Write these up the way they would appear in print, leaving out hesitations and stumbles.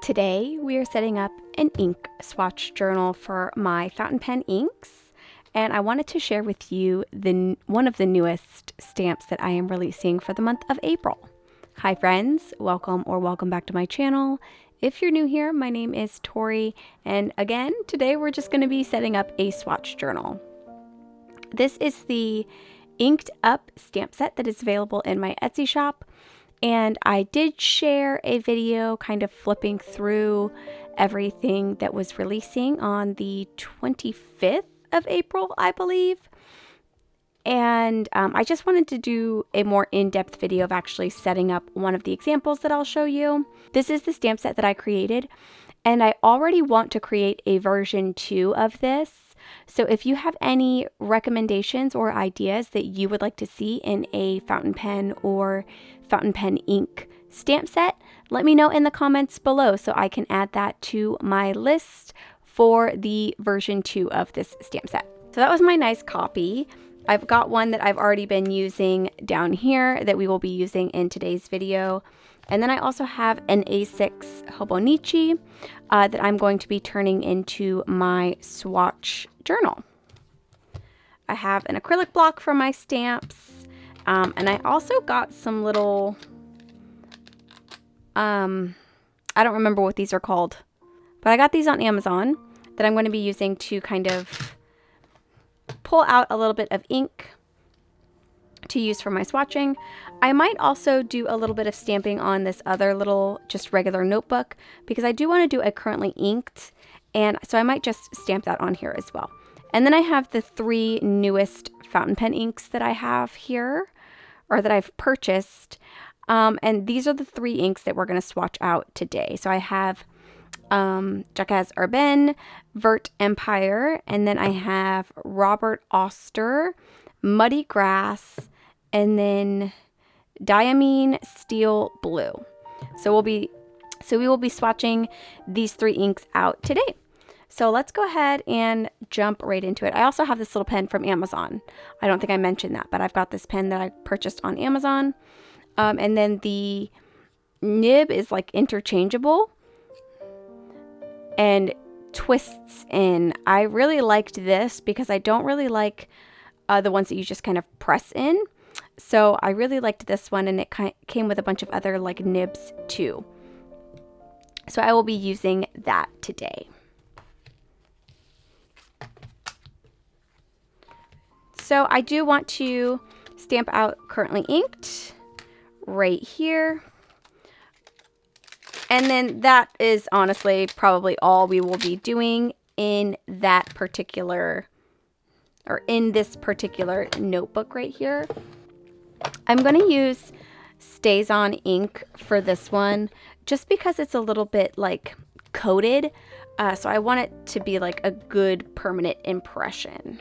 Today we are setting up an ink swatch journal for my fountain pen inks, and I wanted to share with you one of the newest stamps that I am releasing for the month of April. Hi friends, welcome back to my channel. If you're new here, my name is Tori, and again, today we're just going to be setting up a swatch journal. This is the inked up stamp set that is available in my Etsy shop. And I did share a video kind of flipping through everything that was releasing on the 25th of April, I believe. And I just wanted to do a more in-depth video of actually setting up one of the examples that I'll show you. This is the stamp set that I created, and I already want to create a version 2 of this. So if you have any recommendations or ideas that you would like to see in a fountain pen or fountain pen ink stamp set, let me know in the comments below so I can add that to my list for the version 2 of this stamp set. So that was my nice copy. I've got one that I've already been using down here that we will be using in today's video. And then I also have an A6 Hobonichi that I'm going to be turning into my Swatch Journal. I have an acrylic block for my stamps, and I also got some little, I don't remember what these are called, but I got these on Amazon that I'm going to be using to kind of pull out a little bit of ink to use for my swatching. I might also do a little bit of stamping on this other little just regular notebook because I do want to do a currently inked, and so I might just stamp that on here as well. And then I have the 3 newest fountain pen inks that I have here, or that I've purchased, and these are the 3 inks that we're going to swatch out today. So I have Jacques Urbain, Vert Empire, and then I have Robert Oster, Muddy Grass, and then Diamine Steel Blue. So we will be swatching these 3 inks out today. So let's go ahead and jump right into it. I also have this little pen from Amazon. I don't think I mentioned that, but I've got this pen that I purchased on Amazon. And then the nib is like interchangeable and twists in. I really liked this because I don't really like the ones that you just kind of press in. So I really liked this one, and it came with a bunch of other like nibs too. So I will be using that today. So I do want to stamp out currently inked right here. And then that is honestly probably all we will be doing in that particular, or in this particular notebook right here. I'm going to use StazOn ink for this one just because it's a little bit like coated. So I want it to be like a good permanent impression.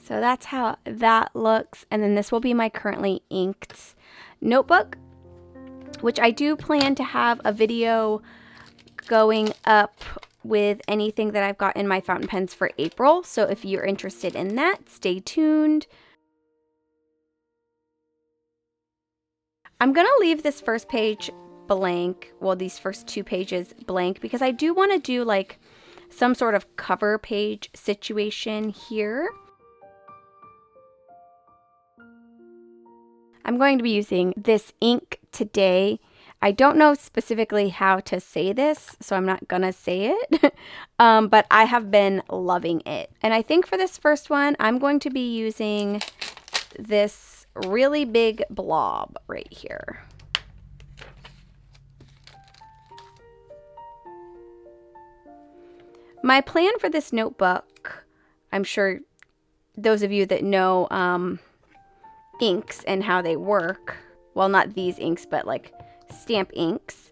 So that's how that looks. And then this will be my currently inked notebook, which I do plan to have a video going up with anything that I've got in my fountain pens for April. So if you're interested in that, stay tuned. I'm going to leave this first page blank, well, these first 2 pages blank, because I do want to do like some sort of cover page situation here. I'm going to be using this ink today. I don't know specifically how to say this, so I'm not gonna say it, but I have been loving it. And I think for this first one, I'm going to be using this really big blob right here. My plan for this notebook, I'm sure those of you that know inks and how they work, well, not these inks, but like stamp inks,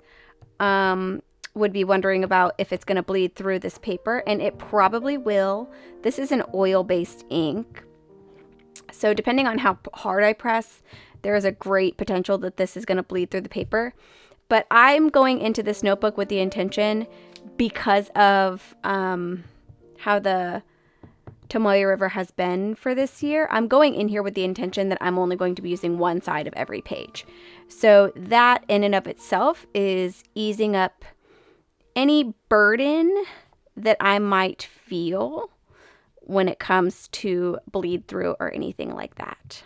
would be wondering about if it's going to bleed through this paper, and it probably will. This is an oil-based ink, so depending on how hard I press, there is a great potential that this is going to bleed through the paper. But I'm going into this notebook with the intention, because of how the Tomoe River has been for this year. I'm going in here with the intention that I'm only going to be using one side of every page. So that in and of itself is easing up any burden that I might feel when it comes to bleed through or anything like that.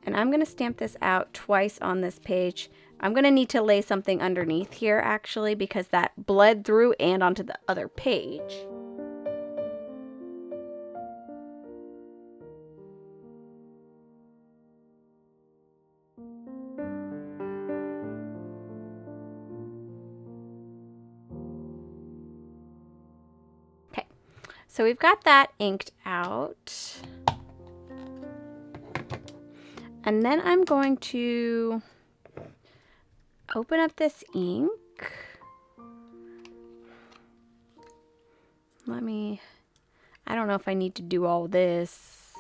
And I'm going to stamp this out twice on this page. I'm going to need to lay something underneath here actually because that bled through and onto the other page. Okay, so we've got that inked out. And then I'm going to open up this ink. I don't know if I need to do all this,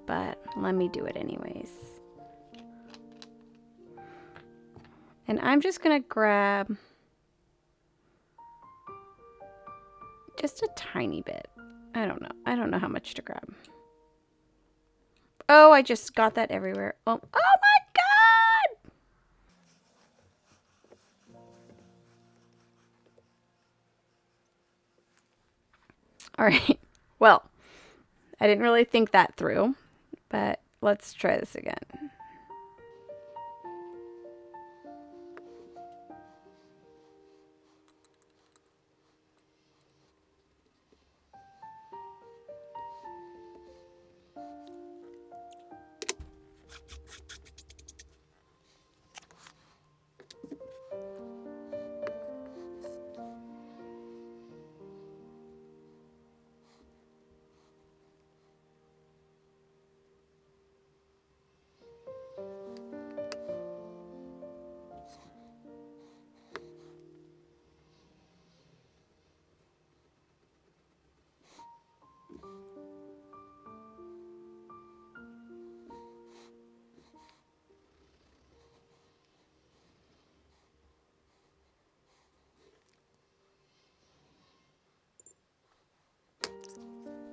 but let me do it anyways. And I'm just gonna grab just a tiny bit. I don't know how much to grab. Oh, I just got that everywhere. Oh my God! All right, well, I didn't really think that through, but let's try this again.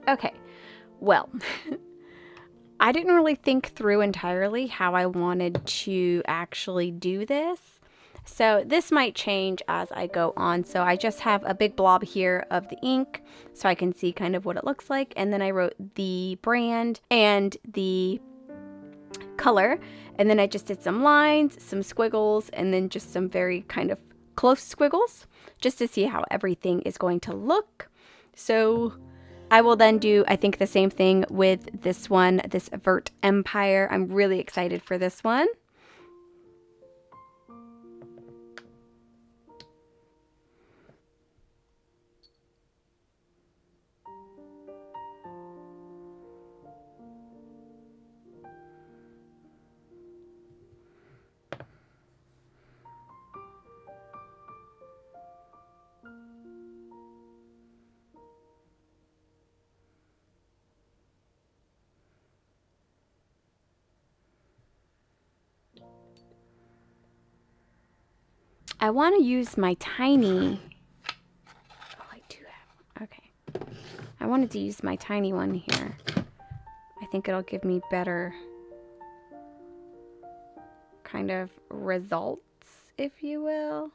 Okay, well, I didn't really think through entirely how I wanted to actually do this. So this might change as I go on. So I just have a big blob here of the ink so I can see kind of what it looks like. And then I wrote the brand and the color. And then I just did some lines, some squiggles, and then just some very kind of close squiggles just to see how everything is going to look. So I will then do, I think, the same thing with this one, this Vert Empire. I'm really excited for this one. I want to use my tiny, oh, I do have, okay. I wanted to use my tiny one here. I think it'll give me better kind of results, if you will.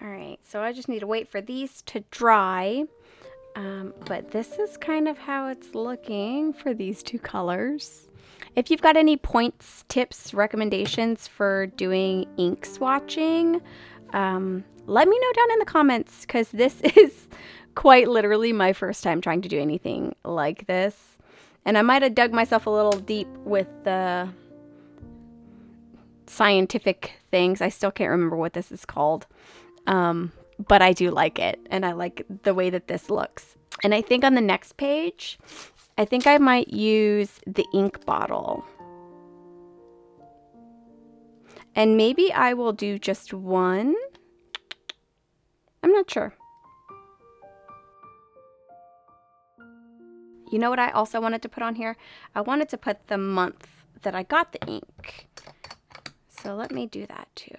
All right, so I just need to wait for these to dry. But this is kind of how it's looking for these two colors. If you've got any points, tips, recommendations for doing ink swatching, let me know down in the comments, because this is quite literally my first time trying to do anything like this. And I might have dug myself a little deep with the scientific things. I still can't remember what this is called. But I do like it, and I like the way that this looks. And I think on the next page, I think I might use the ink bottle. And maybe I will do just one. I'm not sure. You know what I also wanted to put on here? I wanted to put the month that I got the ink. So let me do that too.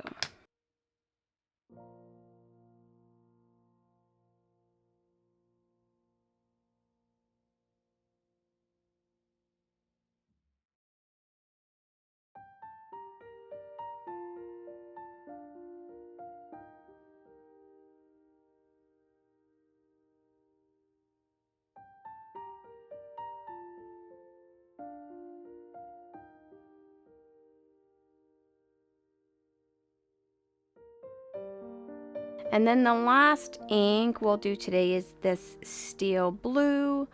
And then the last ink we'll do today is this steel blue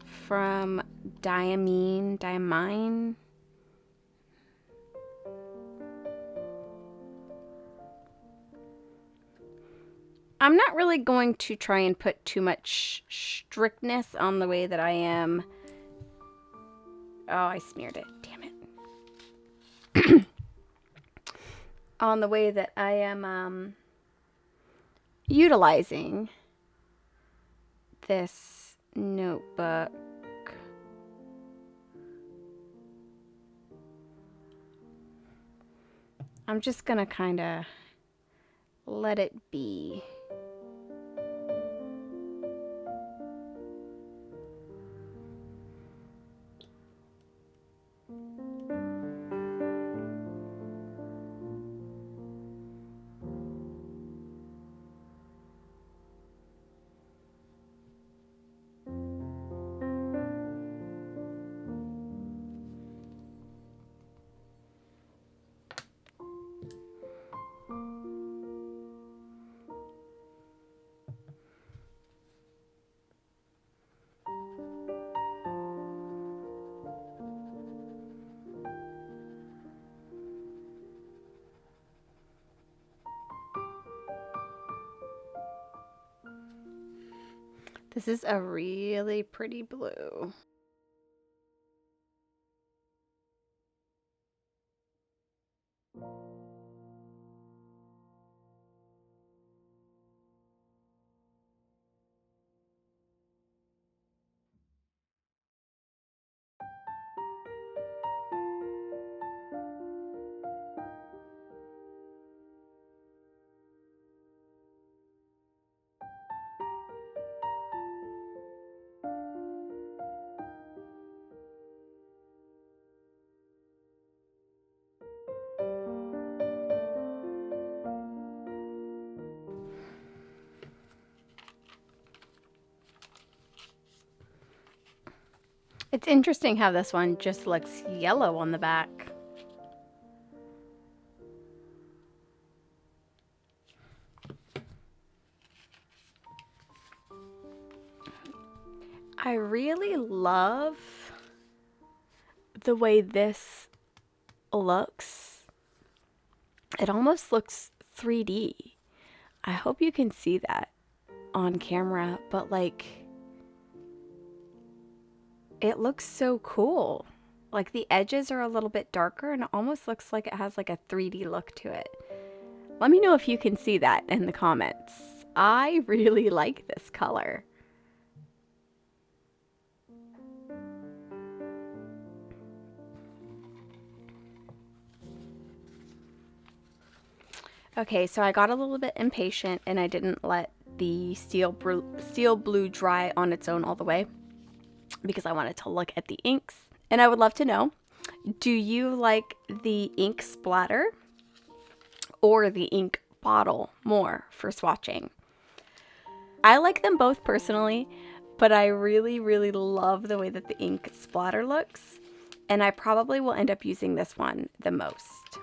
from Diamine. I'm not really going to try and put too much strictness on the way that I am. Oh, I smeared it. Damn it. On the way that I am utilizing this notebook. I'm just gonna kind of let it be. This is a really pretty blue. It's interesting how this one just looks yellow on the back. I really love the way this looks. It almost looks 3D. I hope you can see that on camera, but like, it looks so cool. Like the edges are a little bit darker and it almost looks like it has like a 3D look to it. Let me know if you can see that in the comments. I really like this color. Okay, so I got a little bit impatient and I didn't let the steel blue dry on its own all the way, because I wanted to look at the inks. And I would love to know, do you like the ink splatter or the ink bottle more for swatching? I like them both personally, but I really, really love the way that the ink splatter looks. and I probably will end up using this one the most.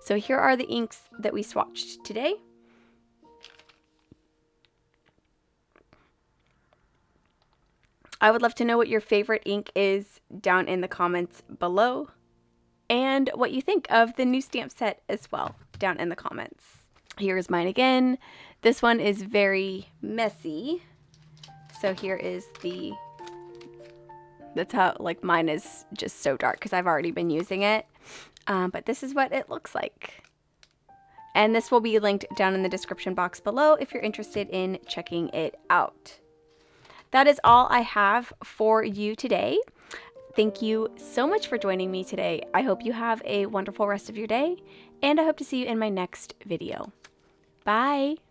So here are the inks that we swatched today. I would love to know what your favorite ink is down in the comments below, and what you think of the new stamp set as well down in the comments. Here's mine again. This one is very messy. So here is that's how, like, mine is just so dark because I've already been using it. But this is what it looks like. And this will be linked down in the description box below if you're interested in checking it out. That is all I have for you today. Thank you so much for joining me today. I hope you have a wonderful rest of your day, and I hope to see you in my next video. Bye!